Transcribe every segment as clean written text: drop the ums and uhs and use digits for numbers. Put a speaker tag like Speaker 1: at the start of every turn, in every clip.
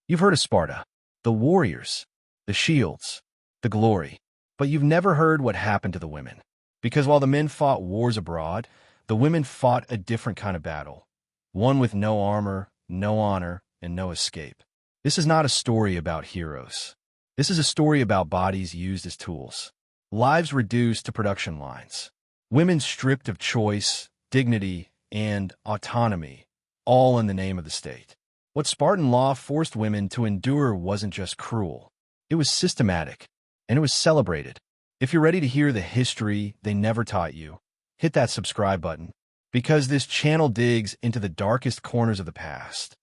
Speaker 1: You've heard of Sparta, the warriors, the shields, the glory, but you've never heard what happened to the women. Because while the men fought wars abroad, the women fought a different kind of battle, one with no armor, no honor, and no escape. This is not a story about heroes. This is a story about bodies used as tools, lives reduced to production lines, women stripped of choice, dignity, and autonomy, all in the name of the state. What Spartan law forced women to endure wasn't just cruel. It was systematic, and it was celebrated. If you're ready to hear the history they never taught you, hit that subscribe button, because this channel digs into the darkest corners of the past.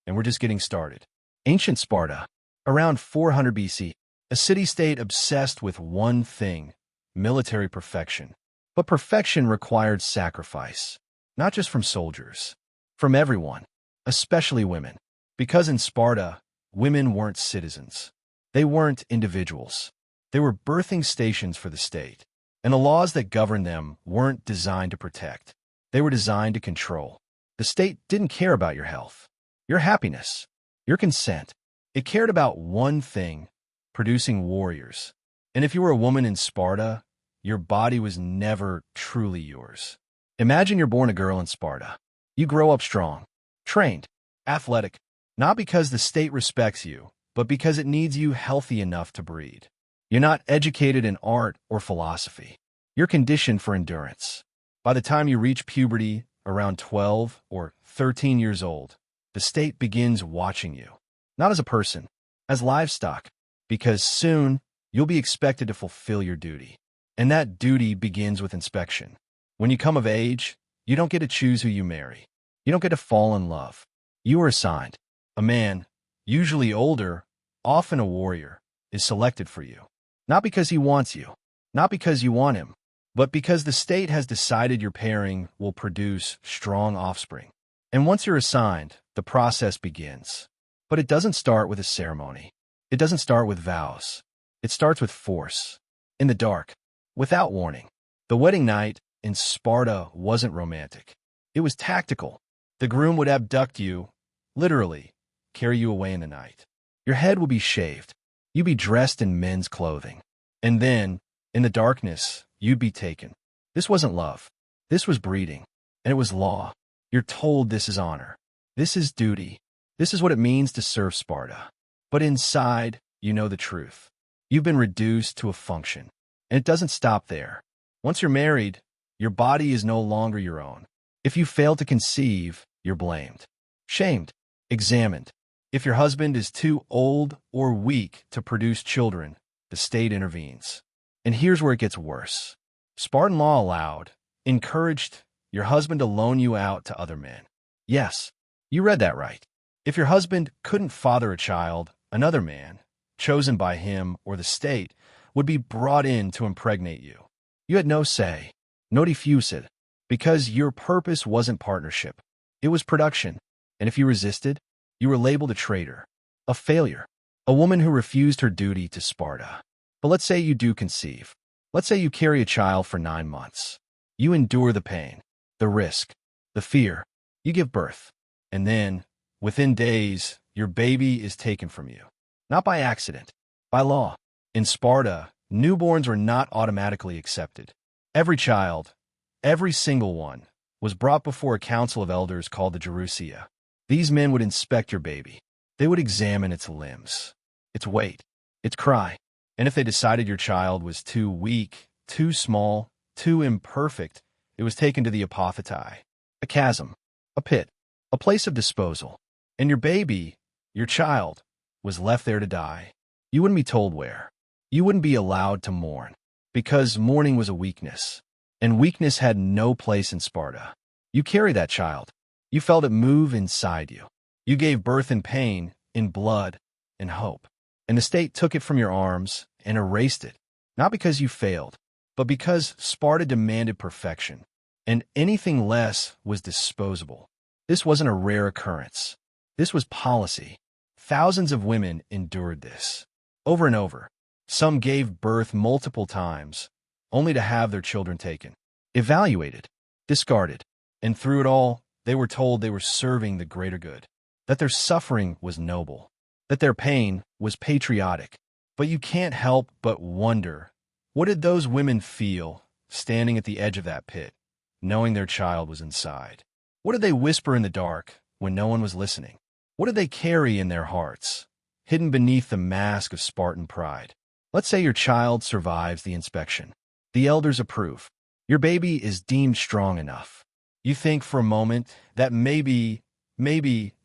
Speaker 1: And we're just getting started. Ancient Sparta, around 400 BC, a city-state obsessed with one thing: military perfection. But perfection required sacrifice, not just from soldiers, from everyone, especially women. Because in Sparta, women weren't citizens. They weren't individuals. They were birthing stations for the state, and the laws that governed them weren't designed to protect. They were designed to control. The state didn't care about your health, your happiness, your consent. It cared about one thing: producing warriors. And if you were a woman in Sparta, your body was never truly yours. Imagine you're born a girl in Sparta. You grow up strong, trained, athletic, not because the state respects you, but because it needs you healthy enough to breed. You're not educated in art or philosophy. You're conditioned for endurance. By the time you reach puberty, around 12 or 13 years old, the state begins watching you, not as a person, as livestock, because soon you'll be expected to fulfill your duty. And that duty begins with inspection. When you come of age, you don't get to choose who you marry. You don't get to fall in love. You are assigned. A man, usually older, often a warrior, is selected for you. Not because he wants you, not because you want him, but because the state has decided your pairing will produce strong offspring. And once you're assigned, the process begins. But it doesn't start with a ceremony. It doesn't start with vows. It starts with force. In the dark, without warning. The wedding night in Sparta wasn't romantic. It was tactical. The groom would abduct you, literally, carry you away in the night. Your head would be shaved. You'd be dressed in men's clothing. And then, in the darkness, you'd be taken. This wasn't love. This was breeding. And it was law. You're told this is honor. This is duty. This is what it means to serve Sparta. But inside, you know the truth. You've been reduced to a function. And it doesn't stop there. Once you're married, your body is no longer your own. If you fail to conceive, you're blamed, shamed, examined. If your husband is too old or weak to produce children, the state intervenes. And here's where it gets worse. Spartan law allowed, encouraged your husband to loan you out to other men. Yes, you read that right. If your husband couldn't father a child, another man, chosen by him or the state, would be brought in to impregnate you. You had no say, no diffused, because your purpose wasn't partnership. It was production. And if you resisted, you were labeled a traitor, a failure, a woman who refused her duty to Sparta. But let's say you do conceive. Let's say you carry a child for 9 months. You endure the pain, the risk, the fear. You give birth. And then, within days, your baby is taken from you. Not by accident, by law. In Sparta, newborns were not automatically accepted. Every child, every single one, was brought before a council of elders called the Gerousia. These men would inspect your baby. They would examine its limbs, its weight, its cry. And if they decided your child was too weak, too small, too imperfect, it was taken to the apothecary, a chasm, a pit, a place of disposal. And your baby, your child, was left there to die. You wouldn't be told where. You wouldn't be allowed to mourn, because mourning was a weakness, and weakness had no place in Sparta. You carried that child. You felt it move inside you. You gave birth in pain, in blood, in hope. And the state took it from your arms and erased it, not because you failed, but because Sparta demanded perfection, and anything less was disposable. This wasn't a rare occurrence. This was policy. Thousands of women endured this, over and over. Some gave birth multiple times, only to have their children taken, evaluated, discarded. And through it all, they were told they were serving the greater good, that their suffering was noble. that their pain was patriotic. But you can't help but wonder, what did those women feel standing at the edge of that pit, knowing their child was inside? What did they whisper in the dark when no one was listening? What did they carry in their hearts, hidden beneath the mask of Spartan pride? Let's say your child survives the inspection. The elders approve. Your baby is deemed strong enough. You think for a moment that maybe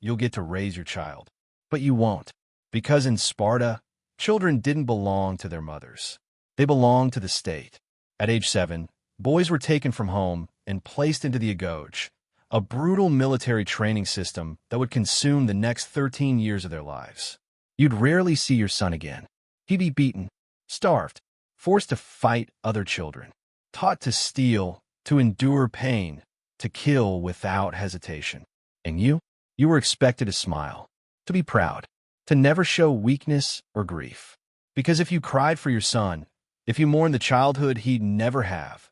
Speaker 1: you'll get to raise your child. But you won't, because in Sparta, children didn't belong to their mothers. They belonged to the state. At age 7, boys were taken from home and placed into the agoge, a brutal military training system that would consume the next 13 years of their lives. You'd rarely see your son again. He'd be beaten, starved, forced to fight other children, taught to steal, to endure pain, to kill without hesitation. And you were expected to smile, to be proud, to never show weakness or grief. Because if you cried for your son, if you mourned the childhood he'd never have,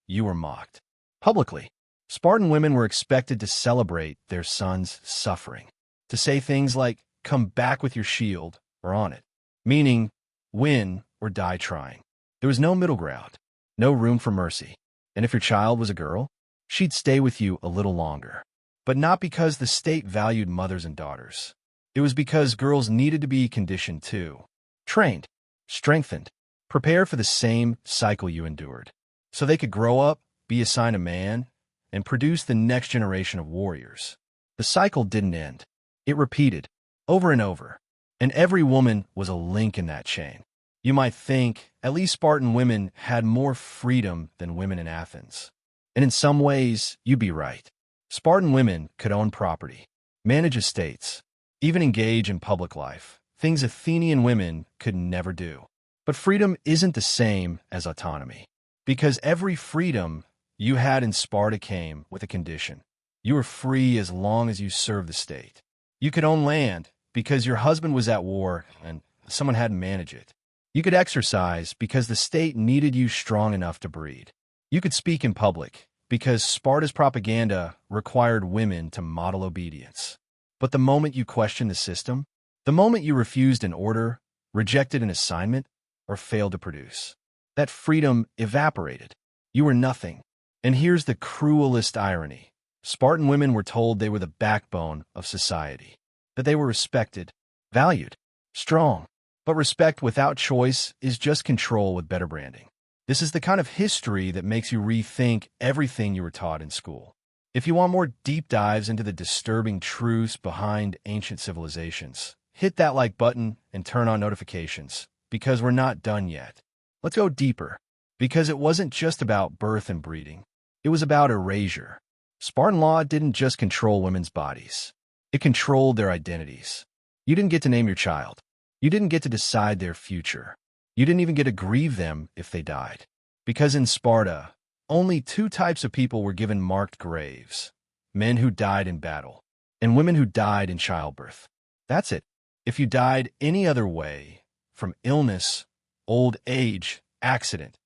Speaker 1: you were mocked. Publicly, Spartan women were expected to celebrate their son's suffering, to say things like, "Come back with your shield," or "on it," meaning, win or die trying. There was no middle ground, no room for mercy. And if your child was a girl, she'd stay with you a little longer. But not because the state valued mothers and daughters. It was because girls needed to be conditioned too, trained, strengthened, prepare for the same cycle you endured, so they could grow up, be assigned a man, and produce the next generation of warriors. The cycle didn't end. It repeated, over and over, and every woman was a link in that chain. You might think, at least Spartan women had more freedom than women in Athens. And in some ways, you'd be right. Spartan women could own property, manage estates, even engage in public life, things Athenian women could never do. But freedom isn't the same as autonomy, because every freedom you had in Sparta came with a condition. You were free as long as you served the state. You could own land because your husband was at war and someone had to manage it. You could exercise because the state needed you strong enough to breed. You could speak in public because Sparta's propaganda required women to model obedience. But the moment you questioned the system, the moment you refused an order, rejected an assignment, or failed to produce, that freedom evaporated. You were nothing. And here's the cruelest irony. Spartan women were told they were the backbone of society, that they were respected, valued, strong. But respect without choice is just control with better branding. This is the kind of history that makes you rethink everything you were taught in school. If you want more deep dives into the disturbing truths behind ancient civilizations, hit that like button and turn on notifications, because we're not done yet. Let's go deeper, because it wasn't just about birth and breeding. It was about erasure. Spartan law didn't just control women's bodies. It controlled their identities. You didn't get to name your child. You didn't get to decide their future. You didn't even get to grieve them if they died. Because in Sparta, only two types of people were given marked graves: men who died in battle, and women who died in childbirth. That's it. If you died any other way, from illness, old age, accident,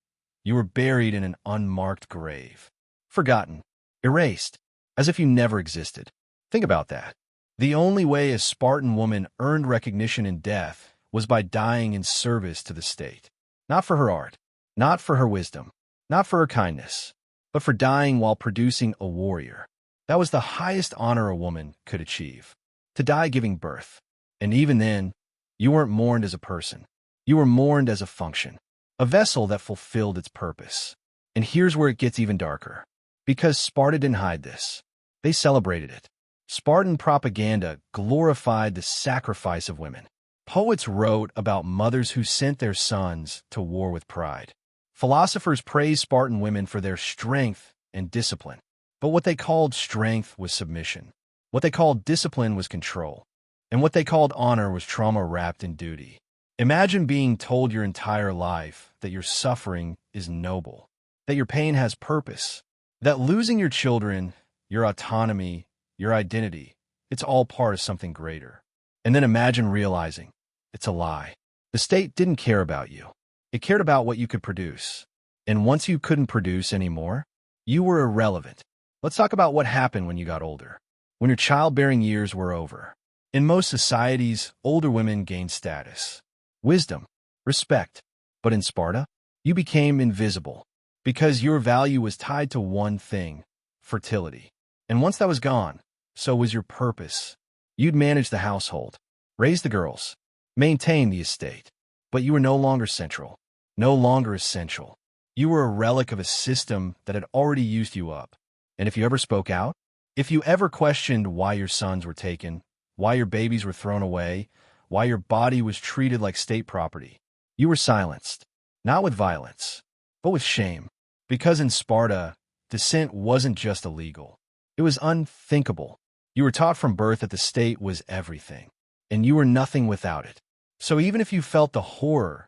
Speaker 1: you were buried in an unmarked grave. Forgotten, erased, as if you never existed. Think about that. The only way a Spartan woman earned recognition in death was by dying in service to the state. Not for her art, not for her wisdom, not for her kindness, but for dying while producing a warrior. That was the highest honor a woman could achieve, to die giving birth. And even then, you weren't mourned as a person. You were mourned as a function, a vessel that fulfilled its purpose. And here's where it gets even darker. Because Sparta didn't hide this. They celebrated it. Spartan propaganda glorified the sacrifice of women. Poets wrote about mothers who sent their sons to war with pride. Philosophers praised Spartan women for their strength and discipline. But what they called strength was submission. What they called discipline was control. And what they called honor was trauma wrapped in duty. Imagine being told your entire life that your suffering is noble, that your pain has purpose, that losing your children, your autonomy, your identity, it's all part of something greater. And then imagine realizing it's a lie. The state didn't care about you. It cared about what you could produce. And once you couldn't produce anymore, you were irrelevant. Let's talk about what happened when you got older, when your childbearing years were over. In most societies, older women gained status, wisdom, respect. But in Sparta, you became invisible because your value was tied to one thing: fertility. And once that was gone, so was your purpose. You'd manage the household, raise the girls, maintain the estate. But you were no longer central, no longer essential. You were a relic of a system that had already used you up. And if you ever spoke out, if you ever questioned why your sons were taken, why your babies were thrown away, why your body was treated like state property, you were silenced, not with violence, but with shame. Because in Sparta, dissent wasn't just illegal. It was unthinkable. You were taught from birth that the state was everything, and you were nothing without it. So even if you felt the horror,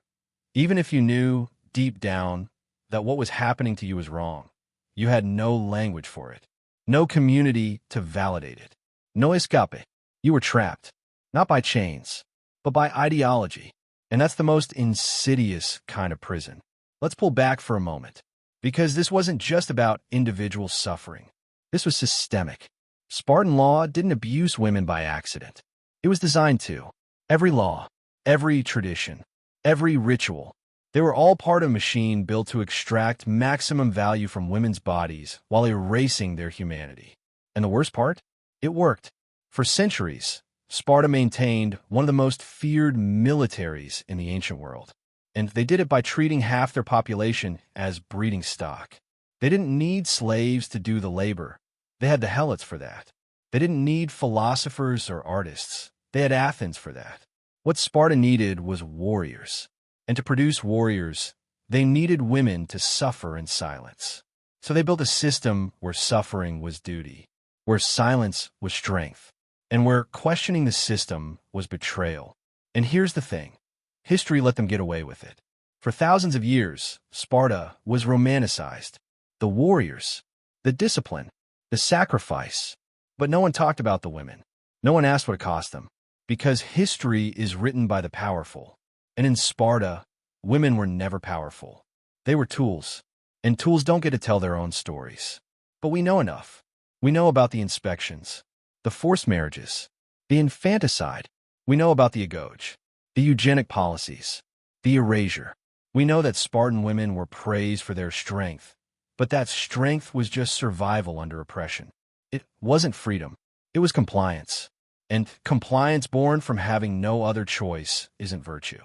Speaker 1: even if you knew deep down that what was happening to you was wrong, you had no language for it, no community to validate it, no escape. You were trapped, not by chains, but by ideology. And that's the most insidious kind of prison. Let's pull back for a moment, because this wasn't just about individual suffering. This was systemic. Spartan law didn't abuse women by accident. It was designed to. Every law, every tradition, every ritual, they were all part of a machine built to extract maximum value from women's bodies while erasing their humanity. And the worst part? It worked. For centuries, Sparta maintained one of the most feared militaries in the ancient world. And they did it by treating half their population as breeding stock. They didn't need slaves to do the labor. They had the helots for that. They didn't need philosophers or artists. They had Athens for that. What Sparta needed was warriors. And to produce warriors, they needed women to suffer in silence. So they built a system where suffering was duty, where silence was strength, and where questioning the system was betrayal. And here's the thing. History let them get away with it. For thousands of years, Sparta was romanticized. The warriors, the discipline, the sacrifice. But no one talked about the women. No one asked what it cost them. Because history is written by the powerful. And in Sparta, women were never powerful. They were tools. And tools don't get to tell their own stories. But we know enough. We know about the inspections, the forced marriages, the infanticide. We know about the agoj, the eugenic policies, the erasure. We know that Spartan women were praised for their strength, but that strength was just survival under oppression. It wasn't freedom. It was compliance. And compliance born from having no other choice isn't virtue.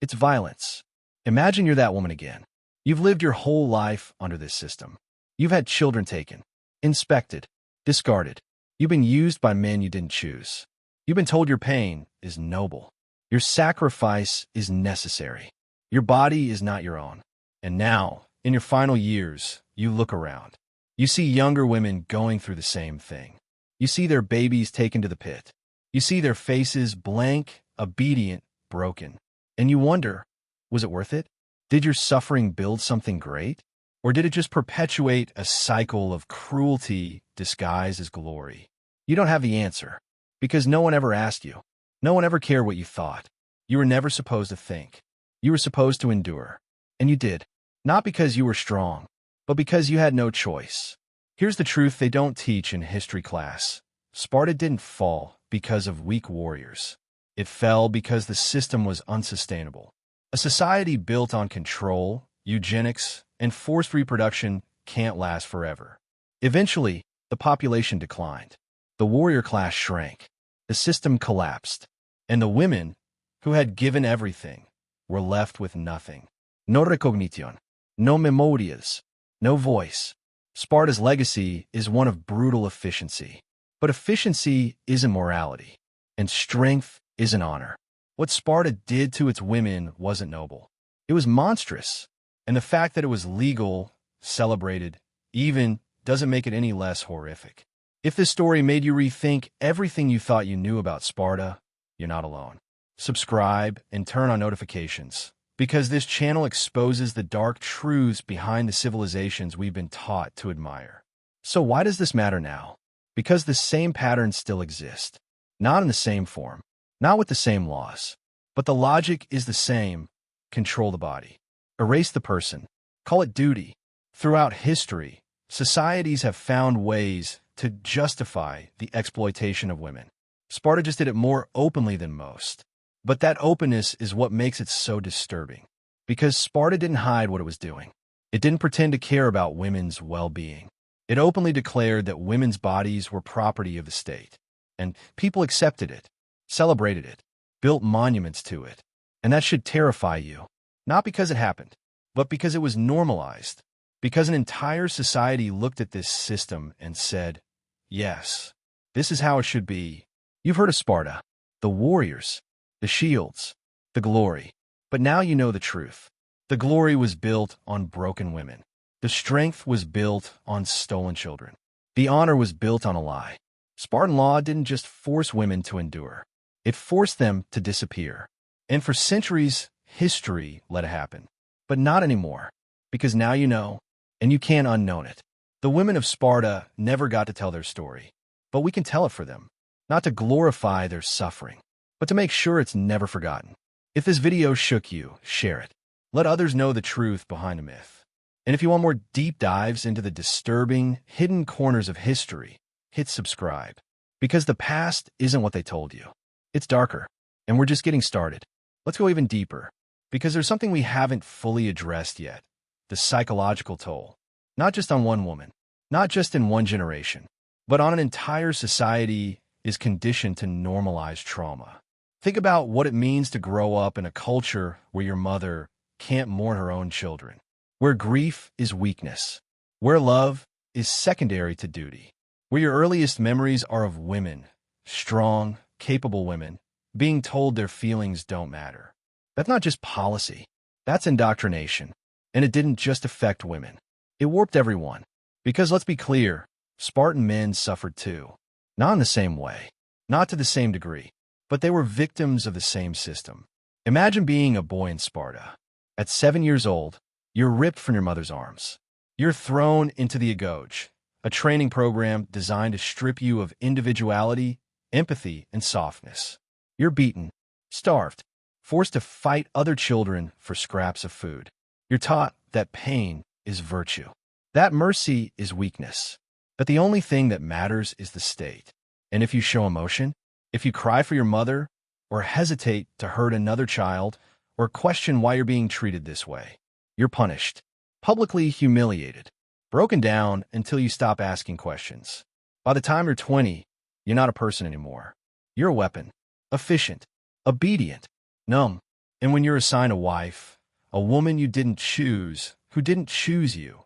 Speaker 1: It's violence. Imagine you're that woman again. You've lived your whole life under this system. You've had children taken, inspected, discarded. You've been used by men you didn't choose. You've been told your pain is noble. Your sacrifice is necessary. Your body is not your own. And now, in your final years, you look around. You see younger women going through the same thing. You see their babies taken to the pit. You see their faces blank, obedient, broken. And you wonder, was it worth it? Did your suffering build something great? Or did it just perpetuate a cycle of cruelty disguised as glory? You don't have the answer, because no one ever asked you. No one ever cared what you thought. You were never supposed to think. You were supposed to endure. And you did. Not because you were strong, but because you had no choice. Here's the truth they don't teach in history class. Sparta didn't fall because of weak warriors. It fell because the system was unsustainable. A society built on control, eugenics, and forced reproduction can't last forever. Eventually, the population declined. The warrior class shrank. The system collapsed. And the women, who had given everything, were left with nothing. No recognition, no memorias, no voice. Sparta's legacy is one of brutal efficiency. But efficiency isn't morality, and strength isn't honor. What Sparta did to its women wasn't noble. It was monstrous. And the fact that it was legal, celebrated, even, doesn't make it any less horrific. If this story made you rethink everything you thought you knew about Sparta, you're not alone. Subscribe and turn on notifications, because this channel exposes the dark truths behind the civilizations we've been taught to admire. So why does this matter now? Because the same patterns still exist. Not in the same form, not with the same laws. But the logic is the same. Control the body. Erase the person. Call it duty. Throughout history, societies have found ways to justify the exploitation of women. Sparta just did it more openly than most. But that openness is what makes it so disturbing. Because Sparta didn't hide what it was doing. It didn't pretend to care about women's well-being. It openly declared that women's bodies were property of the state. And people accepted it, celebrated it, built monuments to it. And that should terrify you. Not because it happened, but because it was normalized. Because an entire society looked at this system and said, yes, this is how it should be. You've heard of Sparta, the warriors, the shields, the glory. But now you know the truth. The glory was built on broken women. The strength was built on stolen children. The honor was built on a lie. Spartan law didn't just force women to endure. It forced them to disappear. And for centuries, history let it happen. But not anymore. Because now you know, and you can't unknown it. The women of Sparta never got to tell their story. But we can tell it for them. Not to glorify their suffering, but to make sure it's never forgotten. If this video shook you, share it. Let others know the truth behind the myth. And if you want more deep dives into the disturbing, hidden corners of history, hit subscribe. Because the past isn't what they told you. It's darker, and we're just getting started. Let's go even deeper, because there's something we haven't fully addressed yet. The psychological toll. Not just on one woman, not just in one generation, but on an entire society is conditioned to normalize trauma. Think about what it means to grow up in a culture where your mother can't mourn her own children, where grief is weakness, where love is secondary to duty, where your earliest memories are of women, strong, capable women, being told their feelings don't matter. That's not just policy. That's indoctrination. And it didn't just affect women. It warped everyone. Because let's be clear, Spartan men suffered too. Not in the same way, not to the same degree, but they were victims of the same system. Imagine being a boy in Sparta. At 7 years old, you're ripped from your mother's arms. You're thrown into the agoge, a training program designed to strip you of individuality, empathy, and softness. You're beaten, starved, forced to fight other children for scraps of food. You're taught that pain is virtue, that mercy is weakness, that the only thing that matters is the state. And if you show emotion, if you cry for your mother, or hesitate to hurt another child, or question why you're being treated this way, you're punished, publicly humiliated, broken down until you stop asking questions. By the time you're 20, you're not a person anymore. You're a weapon, efficient, obedient, numb. And when you're assigned a wife, a woman you didn't choose, who didn't choose you,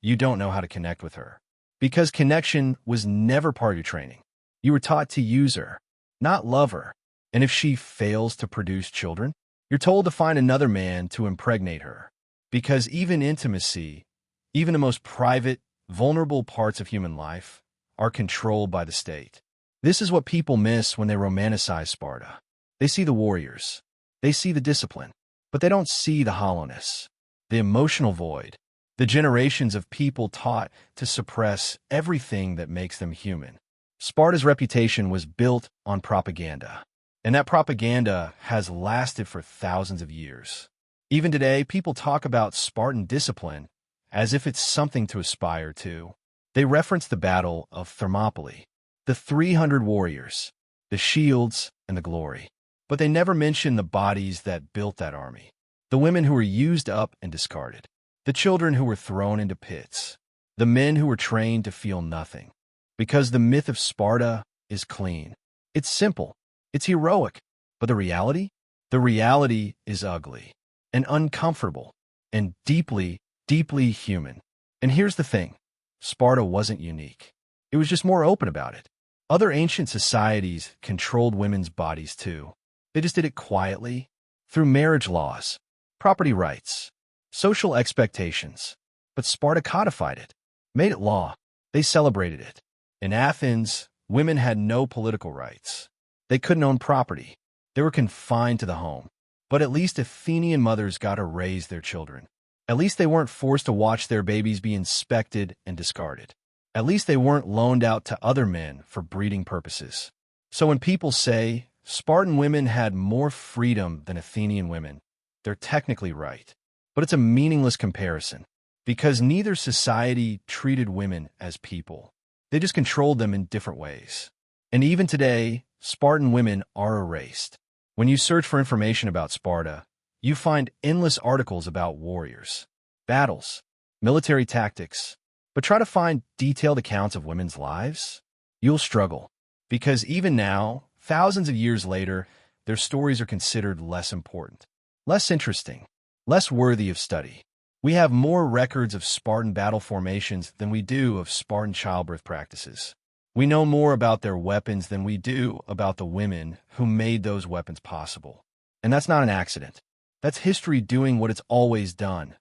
Speaker 1: you don't know how to connect with her. Because connection was never part of your training. You were taught to use her, not love her. And if she fails to produce children, you're told to find another man to impregnate her. Because even intimacy, even the most private, vulnerable parts of human life, are controlled by the state. This is what people miss when they romanticize Sparta. They see the warriors. They see the discipline. But they don't see the hollowness, the emotional void, the generations of people taught to suppress everything that makes them human. Sparta's reputation was built on propaganda, and that propaganda has lasted for thousands of years. Even today, people talk about Spartan discipline as if it's something to aspire to. They reference the Battle of Thermopylae, the 300 warriors, the shields, and the glory. But they never mention the bodies that built that army, the women who were used up and discarded, the children who were thrown into pits, the men who were trained to feel nothing. Because the myth of Sparta is clean. It's simple. It's heroic. But the reality? The reality is ugly and uncomfortable and deeply, deeply human. And here's the thing. Sparta wasn't unique. It was just more open about it. Other ancient societies controlled women's bodies too. They just did it quietly, through marriage laws, property rights, social expectations. But Sparta codified it, made it law. They celebrated it. In Athens, women had no political rights. They couldn't own property. They were confined to the home. But at least Athenian mothers got to raise their children. At least they weren't forced to watch their babies be inspected and discarded. At least they weren't loaned out to other men for breeding purposes. So when people say Spartan women had more freedom than Athenian women, they're technically right. But it's a meaningless comparison, because neither society treated women as people. They just controlled them in different ways. And even today, Spartan women are erased. When you search for information about Sparta, you find endless articles about warriors, battles, military tactics. But try to find detailed accounts of women's lives? You'll struggle. Because even now, thousands of years later, their stories are considered less important, less interesting, less worthy of study. We have more records of Spartan battle formations than we do of Spartan childbirth practices. We know more about their weapons than we do about the women who made those weapons possible. And that's not an accident. That's history doing what it's always done,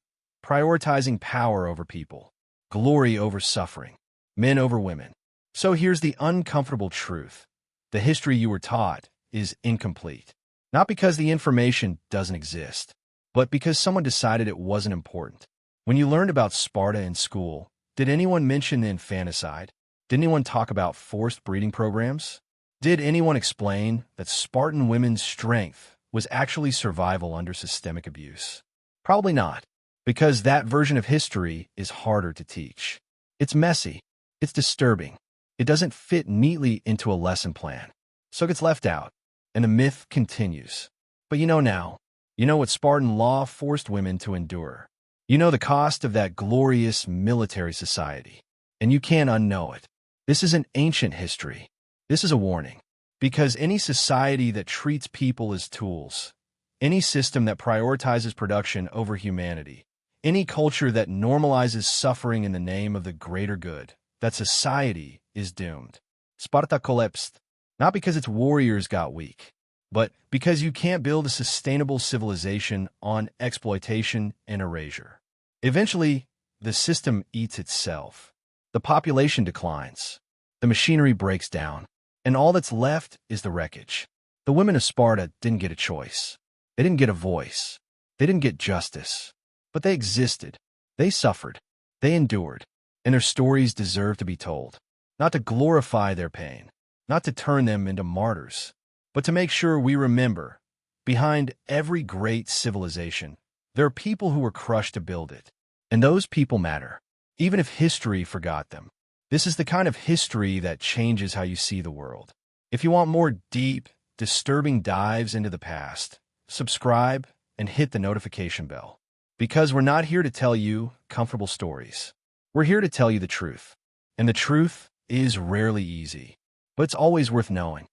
Speaker 1: prioritizing power over people, glory over suffering, men over women. So here's the uncomfortable truth. The history you were taught is incomplete. Not because the information doesn't exist, but because someone decided it wasn't important. When you learned about Sparta in school, did anyone mention the infanticide? Did anyone talk about forced breeding programs? Did anyone explain that Spartan women's strength was actually survival under systemic abuse? Probably not, because that version of history is harder to teach. It's messy. It's disturbing. It doesn't fit neatly into a lesson plan, so it gets left out, and the myth continues. But you know now. You know what Spartan law forced women to endure. You know the cost of that glorious military society, and you can't unknow it. This isn't ancient history. This is a warning. Because any society that treats people as tools, any system that prioritizes production over humanity, any culture that normalizes suffering in the name of the greater good, that society is doomed. Sparta collapsed, not because its warriors got weak, but because you can't build a sustainable civilization on exploitation and erasure. Eventually, the system eats itself. The population declines. The machinery breaks down. And all that's left is the wreckage. The women of Sparta didn't get a choice. They didn't get a voice. They didn't get justice. But they existed. They suffered. They endured. And their stories deserve to be told. Not to glorify their pain. Not to turn them into martyrs. But to make sure we remember, behind every great civilization, there are people who were crushed to build it. And those people matter, even if history forgot them. This is the kind of history that changes how you see the world. If you want more deep, disturbing dives into the past, subscribe and hit the notification bell. Because we're not here to tell you comfortable stories. We're here to tell you the truth. And the truth is rarely easy, but it's always worth knowing.